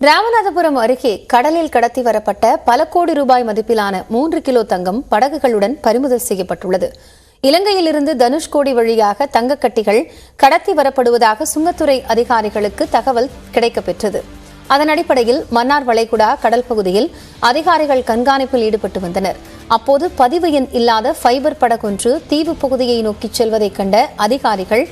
ராமநாதபுரம் அருகே கடலில் கடத்தி வரப்பட்ட பல கோடி ரூபாய் மதிப்பிலான 3 கிலோ தங்கம் படகுகளுடன் பறிமுதல் செய்யப்பட்டுள்ளது. இலங்கையிலிருந்து தனுஷ்கோடி வழியாக தங்கக்கட்டிகள் கடத்தி வரப்படுவதாக சுங்கத்துறை அதிகாரிகளுக்கு தகவல் கிடைக்கப்பெற்றது. அதன் அடிப்படையில் மன்னார் வளைகுடா கடல் பகுதியில் அதிகாரிகள் கண்காணிப்பில் ஈடுபட்டு வந்தனர். அப்போது பதிவு எண் இல்லாத ஃபைபர் படகொன்று தீவு பகுதியை நோக்கிச் செல்வதைக் கண்ட அதிகாரிகள்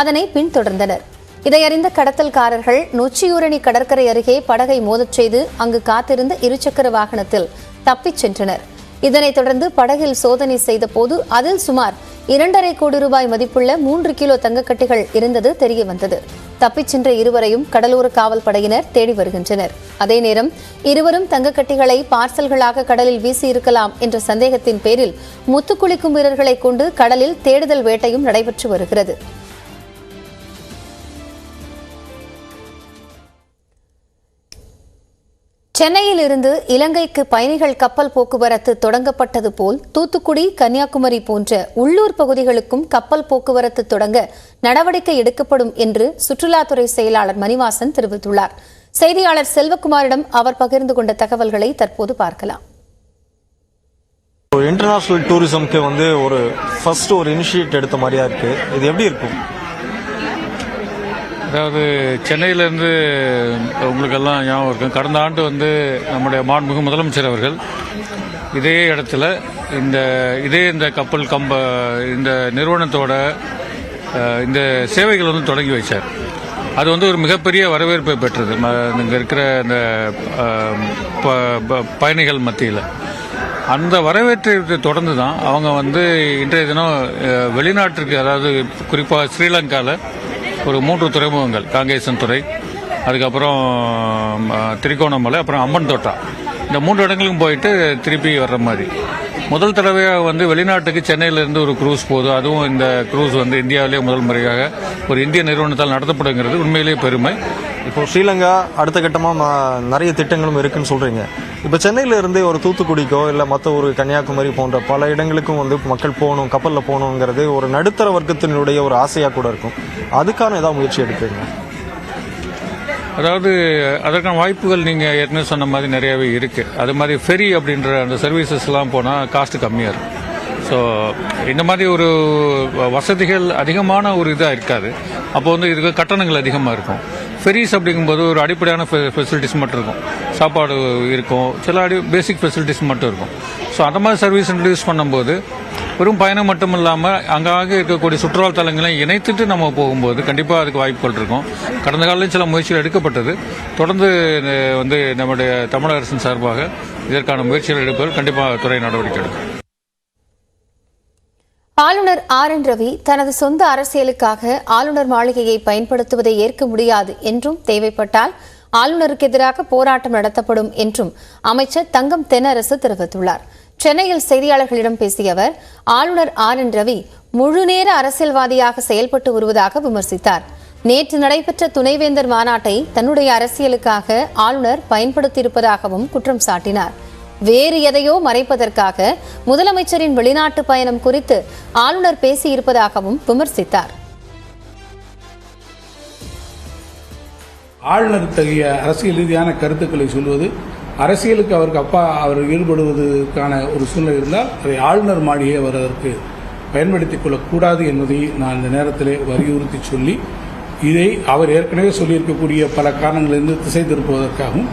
அதனை பின்தொடர்ந்தனர். இதையறிந்த கடத்தல்காரர்கள் நொச்சியூரணி கடற்கரை அருகே படகை மோதச் செய்து அங்கு காத்திருந்த இருசக்கர வாகனத்தில் தப்பிச் சென்றனர். இதனைத் தொடர்ந்து படகில் சோதனை செய்தபோது அதில் சுமார் 2.5 கோடி ரூபாய் மதிப்புள்ள 3 கிலோ தங்கக்கட்டிகள் இருந்தது தெரியவந்தது. தப்பிச் சென்ற இருவரையும் கடலோர காவல் படையினர் தேடி வருகின்றனர். அதே நேரம் இருவரும் தங்கக்கட்டிகளை பார்சல்களாக கடலில் வீசியிருக்கலாம் என்ற சந்தேகத்தின் பேரில் முத்துக்குளிக்கும் வீரர்களை கொண்டு கடலில் தேடுதல் வேட்டையும் நடைபெற்று வருகிறது. சென்னையில் இருந்து இலங்கைக்கு பயணிகள் கப்பல் போக்குவரத்து தொடங்கப்பட்டது போல் தூத்துக்குடி, கன்னியாகுமரி போன்ற உள்ளூர் பகுதிகளுக்கும் கப்பல் போக்குவரத்து தொடங்க நடவடிக்கை எடுக்கப்படும் என்று சுற்றுலாத்துறை செயலாளர் மணிவாசன் தெரிவித்துள்ளார். செய்தியாளர் செல்வகுமாரிடம் அவர் பகிர்ந்து கொண்ட தகவல்களை தற்போது பார்க்கலாம். இன்டர்நேஷனல் டூரிசம்க்கு ஒரு இனிஷியேட் எடுத்த மாதிரியா இருக்கு. இது எப்படி இருக்கும்? அதாவது சென்னையிலேருந்து உங்களுக்கெல்லாம் ஞாபகம் இருக்கும், கடந்த ஆண்டு நம்முடைய மாண்புமிகு முதலமைச்சர் அவர்கள் இதே இடத்துல இந்த கப்பல் இந்த நிறுவனத்தோட இந்த சேவைகள் தொடங்கி வைச்சார். அது ஒரு மிகப்பெரிய வரவேற்பை பெற்றது இங்கே இருக்கிற இந்த பயணிகள் மத்தியில். அந்த வரவேற்பை தொடர்ந்து தான் அவங்க இன்றைய தினம் வெளிநாட்டிற்கு, அதாவது குறிப்பாக ஸ்ரீலங்காவில் ஒரு 3 துறைமுகங்கள், காங்கேசன் துறை, அதுக்கப்புறம் திரிகோணமலை, அப்புறம் அம்மன் தோட்டா, இந்த 3 இடங்களுக்கும் போயிட்டு திருப்பி வர்ற மாதிரி முதல் தடவையாக வெளிநாட்டுக்கு சென்னையிலிருந்து ஒரு குரூஸ் போகுது. அதுவும் இந்த குரூஸ் இந்தியாவிலேயே முதல் முறையாக ஒரு இந்திய நிறுவனத்தால் நடத்தப்படுங்கிறது உண்மையிலேயே பெருமை. இப்போ ஸ்ரீலங்கா அடுத்த கட்டமாக நிறைய திட்டங்களும் இருக்குன்னு சொல்றீங்க. இப்போ சென்னையில இருந்து ஒரு தூத்துக்குடிக்கோ இல்லை மற்ற ஒரு கன்னியாகுமரி போன்ற பல இடங்களுக்கும் மக்கள் போகணும், கப்பலில் போகணுங்கிறது ஒரு நடுத்தர வர்க்கத்தினுடைய ஒரு ஆசையாக கூட இருக்கும். அதுக்கான ஏதாவது முயற்சி எடுக்கிறீங்க? அதாவது அதற்கான வாய்ப்புகள் நீங்கள் ஏற்கனவே சொன்ன மாதிரி நிறையாவே இருக்குது. அது மாதிரி ஃபெரி அப்படின்ற அந்த சர்வீசஸ்லாம் போனால் காஸ்ட்டு கம்மியாக இருக்கும். ஸோ இந்த மாதிரி ஒரு வசதிகள் அதிகமான ஒரு இதாக இருக்காது. அப்போ இதுக்கு கட்டணங்கள் அதிகமாக இருக்கும். ஃபெரிஸ் அப்படிங்கும்போது ஒரு அடிப்படையான ஃபெசிலிட்டிஸ் மட்டும் இருக்கும், சாப்பாடு இருக்கும், சில பேசிக் ஃபெசிலிட்டிஸ் மட்டும் இருக்கும். ஸோ அந்த மாதிரி சர்வீஸ் இன்ட்ரடியூஸ் பண்ணும்போது வெறும் பயணம் மட்டும் இல்லாமல் அங்காக இருக்கக்கூடிய சுற்றுலா தலங்களை இணைத்துட்டு நம்ம போகும்போது கண்டிப்பாக அதுக்கு வாய்ப்புகள் இருக்கும். கடந்த காலத்தில் சில முயற்சிகள் எடுக்கப்பட்டது. தொடர்ந்து நம்முடைய தமிழக அரசின் சார்பாக இதற்கான முயற்சிகள் எடுப்பது கண்டிப்பாக துறை நடவடிக்கை எடுக்கும். ஆளுநர் RN ரவி தனது சொந்த அரசியலுக்காக ஆளுநர் மாளிகையை பயன்படுத்துவதை ஏற்க முடியாது என்றும் தேவைப்பட்டால் ஆளுநருக்கு எதிராக போராட்டம் நடத்தப்படும் என்றும் அமைச்சர் தங்கம் தென்னரசு தெரிவித்துள்ளார். சென்னையில் செய்தியாளர்களிடம் பேசிய அவர் ஆளுநர் RN ரவி முழுநேர அரசியல்வாதியாக செயல்பட்டு வருவதாக விமர்சித்தார். நேற்று நடைபெற்ற துணைவேந்தர் மாநாட்டை தன்னுடைய அரசியலுக்காக ஆளுநர் பயன்படுத்தியிருப்பதாகவும் குற்றம் சாட்டினார். வேறு எதையோ மறைப்பதற்காக முதலமைச்சரின் வெளிநாட்டு பயணம் குறித்து ஆளுநர் பேசியிருப்பதாகவும் விமர்சித்தார். ஆளுநர் தகைய அரசியல் ரீதியான கருத்துக்களை சொல்வது, அரசியலுக்கு அவர் ஈடுபடுவதற்கான ஒரு சூழ்நிலை இருந்தால் அதை ஆளுநர் மாளிகையை அவர் அதற்கு பயன்படுத்திக் கொள்ளக்கூடாது என்பதை நான் இந்த நேரத்தில் வலியுறுத்தி சொல்லி, இதை அவர் ஏற்கனவே சொல்லியிருக்கக்கூடிய பல காரணங்களிலிருந்து திசை திருப்புவதற்காகவும்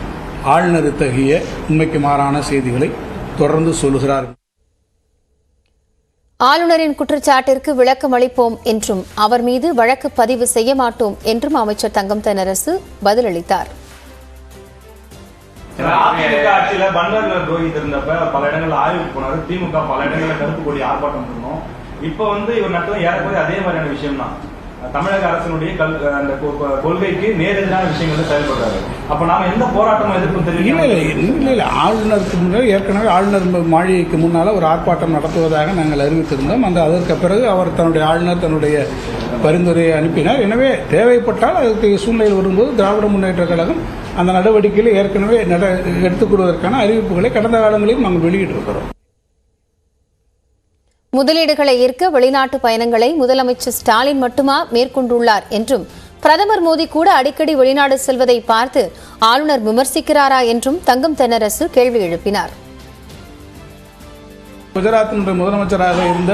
ஆளுநர் தகைய உண்மைக்கு மாறான செய்திகளை தொடர்ந்து சொல்லுகிறார். ஆளுநரின் குற்றச்சாட்டிற்கு விளக்கம் அளிப்போம் என்றும் அவர் மீது வழக்கு பதிவு செய்ய மாட்டோம் என்றும் அமைச்சர் தங்கம் தென்னரசு பதிலளித்தார். ஆட்சியில பன்வாரிலால் புரோஹித் இருந்தப்ப பல இடங்கள்ல ஆய்வுக்கு போனாரு. திமுக பல இடங்கள்ல கருப்பு கொடி ஆர்ப்பாட்டம் பண்ணணும். இப்ப இவர் நடத்தும் ஏறக்குறைய அதே மாதிரியான விஷயம் தான். தமிழக அரசினுடைய அந்த கொள்கைக்கு நேரெதிரான விஷயங்கள் செயல்படுறாரு. அப்ப நாம எந்த போராட்டமும் எதிர்ப்பும் தெரியல. ஆளுநருக்கு முன்னாடி ஏற்கனவே ஆளுநர் மாளிகைக்கு முன்னால ஒரு ஆர்ப்பாட்டம் நடத்துவதாக நாங்கள் அறிவித்திருந்தோம். அதற்கு பிறகு அவர் தன்னுடைய பரிந்துரையை அனுப்பினார். எனவே தேவைப்பட்டால் அதற்கு சூழ்நிலை வரும்போது திராவிட முன்னேற்ற கழகம் அந்த நடவடிக்கையில் ஏற்கனவே எடுத்துக் கொள்வதற்கான அறிவிப்புகளை கடந்த காலங்களில் நாங்கள் வெளியிட்டிருக்கிறோம். முதலீடுகளை ஈர்க்க வெளிநாட்டு பயணங்களை முதலமைச்சர் ஸ்டாலின் மட்டுமா மேற்கொண்டுள்ளார் என்றும் பிரதமர் மோடி கூட அடிக்கடி வெளிநாடு செல்வதை பார்த்து ஆளுநர் விமர்சிக்கிறாரா என்றும் தங்கம் தென்னரசு கேள்வி எழுப்பினார். குஜராத்தினுடைய முதலமைச்சராக இருந்த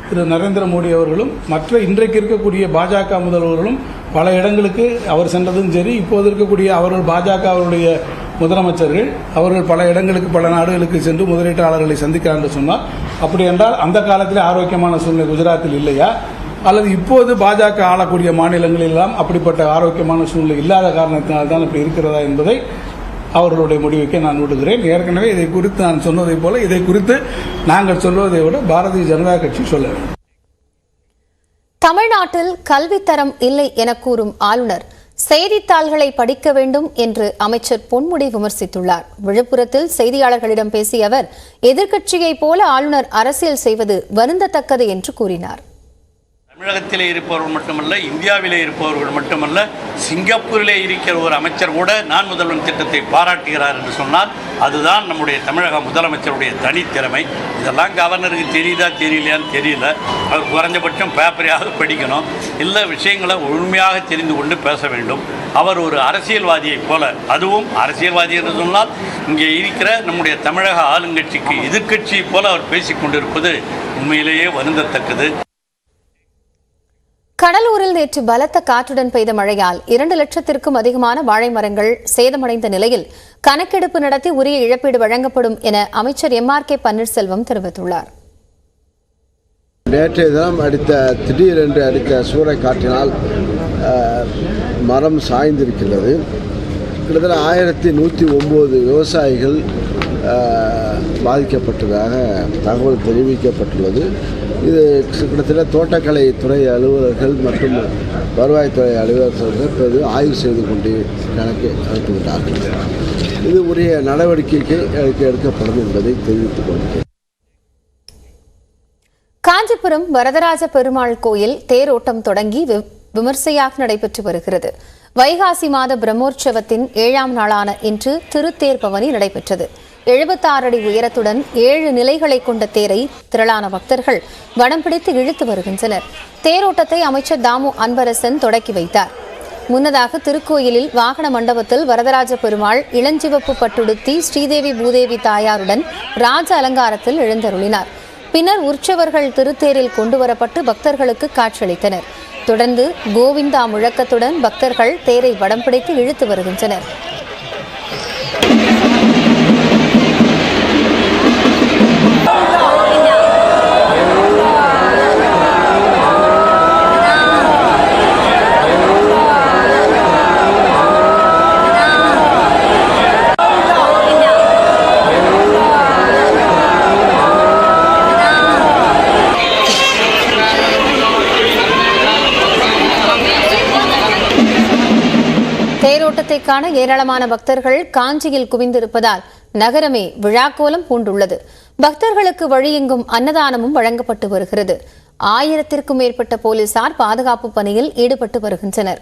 திரு நரேந்திர மோடி அவர்களும் மற்ற இன்றைக்கு இருக்கக்கூடிய பாஜக முதல்வர்களும் பல இடங்களுக்கு அவர் சென்றதும் சரி, இப்போது இருக்கக்கூடிய அவர்கள் பாஜகவுடைய முதலமைச்சர்கள் அவர்கள் பல இடங்களுக்கு பல நாடுகளுக்கு சென்று முதலீட்டாளர்களை சந்திக்கிறார் என்று சொன்னால், அப்படி என்றால் அந்த காலத்தில் ஆரோக்கியமான சூழ்நிலை குஜராத்தில் இல்லையா, அல்லது இப்போது பாஜக ஆளக்கூடிய மாநிலங்களெல்லாம் அப்படிப்பட்ட ஆரோக்கியமான சூழ்நிலை இல்லாத காரணத்தினால்தான் இப்படி இருக்கிறதா என்பதை அவர்களுடைய முடிவுக்கு நான் விடுகிறேன். ஏற்கனவே இதை குறித்து நான் சொன்னதை போல இதை குறித்து நாங்கள் சொல்வதை விட பாரதிய ஜனதா கட்சி சொல்ல வேண்டும். தமிழ்நாட்டில் கல்வித்தரம் இல்லை என கூறும் ஆளுநர் செய்தித்தாள்களை படிக்க வேண்டும் என்று அமைச்சர் பொன்முடி விமர்சித்துள்ளார். விழுப்புரத்தில் செய்தியாளர்களிடம் பேசிய அவர், எதிர்க்கட்சியைப் போல ஆளுநர் அரசியல் செய்வது வருந்தத்தக்கது என்று கூறினார். தமிழகத்திலே இருப்பவர்கள் மட்டுமல்ல, இந்தியாவிலே இருப்பவர்கள் மட்டுமல்ல, சிங்கப்பூரிலே இருக்கிற ஒரு அமைச்சர் கூட நான் முதல்வன் திட்டத்தை பாராட்டுகிறார் என்று சொன்னால் அதுதான் நம்முடைய தமிழக முதலமைச்சருடைய தனித்திறமை. இதெல்லாம் கவர்னருக்கு தெரியுதா தெரியலையான்னு தெரியல. அவர் குறைஞ்சபட்சம் பேப்பரையாவது படிக்கணும், இல்லை விஷயங்களை முழுமையாக தெரிந்து கொண்டு பேச வேண்டும். அவர் ஒரு அரசியல்வாதியைப் போல, அதுவும் அரசியல்வாதி என்று சொன்னால் இங்கே இருக்கிற நம்முடைய தமிழக ஆளுங்கட்சிக்கு எதிர்க்கட்சியைப் போல அவர் பேசிக் கொண்டிருப்பது உண்மையிலேயே வருந்தத்தக்கது. கடலூரில் நேற்று பலத்த காற்றுடன் பெய்த மழையால் 2 லட்சத்திற்கும் அதிகமான வாழை மரங்கள் சேதமடைந்த நிலையில் கணக்கெடுப்பு நடத்தி உரிய இழப்பீடு வழங்கப்படும் என அமைச்சர் MRK பன்னீர்செல்வம் தெரிவித்துள்ளார். நேற்றைய தினம் திடீரென்று அடித்த சூறைக்காற்றினால் மரம் சாய்ந்திருக்கிறது. கிட்டத்தட்ட 1109 விவசாயிகள் பாதிக்கப்பட்டதாக தகவல் தெரிவிக்கப்பட்டுள்ளது. இது கிட்டத்தட்ட தோட்டக்கலை துறை அலுவலர்கள் மற்றும் வருவாய்த்துறை அலுவலர்கள் ஆய்வு செய்து கொண்டு கணக்கு அனுப்புகிறார்கள். இது உரிய நடவடிக்கைக்கு எடுக்கப்படும் என்பதை தெரிவித்துக் கொள்கிறேன். காஞ்சிபுரம் வரதராஜ பெருமாள் கோயில் தேரோட்டம் தொடங்கி விமர்சையாக நடைபெற்று வருகிறது. வைகாசி மாத பிரம்மோற்சவத்தின் 7ஆம் நாளான இன்று திருத்தேர் பவனி நடைபெற்றது. 76 அடி உயரத்துடன் 7 நிலைகளை கொண்ட தேரை திரளான பக்தர்கள் வடம் பிடித்து இழுத்து வருகின்றனர். தேரோட்டத்தை அமைச்சர் தாமு அன்பரசன் தொடக்கி வைத்தார். முன்னதாக திருக்கோயிலில் வாகன மண்டபத்தில் வரதராஜ பெருமாள் இளஞ்சிவப்பு பட்டுடுத்தி ஸ்ரீதேவி பூதேவி தாயாருடன் ராஜ அலங்காரத்தில் எழுந்தருளினார். பின்னர் உற்சவர்கள் திருத்தேரில் கொண்டுவரப்பட்டு பக்தர்களுக்கு காட்சியளித்தனர். தொடர்ந்து கோவிந்தா முழக்கத்துடன் பக்தர்கள் தேரை வடம் பிடித்து இழுத்து வருகின்றனர். தேரோட்டத்தை காண ஏராளமான பக்தர்கள் காஞ்சியில் குவிந்திருப்பதால் நகரமே விழாக்கோலம் பூண்டுள்ளது. பக்தர்களுக்கு வழியெங்கும் அன்னதானமும் வழங்கப்பட்டு வருகிறது. 1000த்திற்கும் மேற்பட்ட போலீசார் பாதுகாப்பு பணியில் ஈடுபட்டு வருகின்றனர்.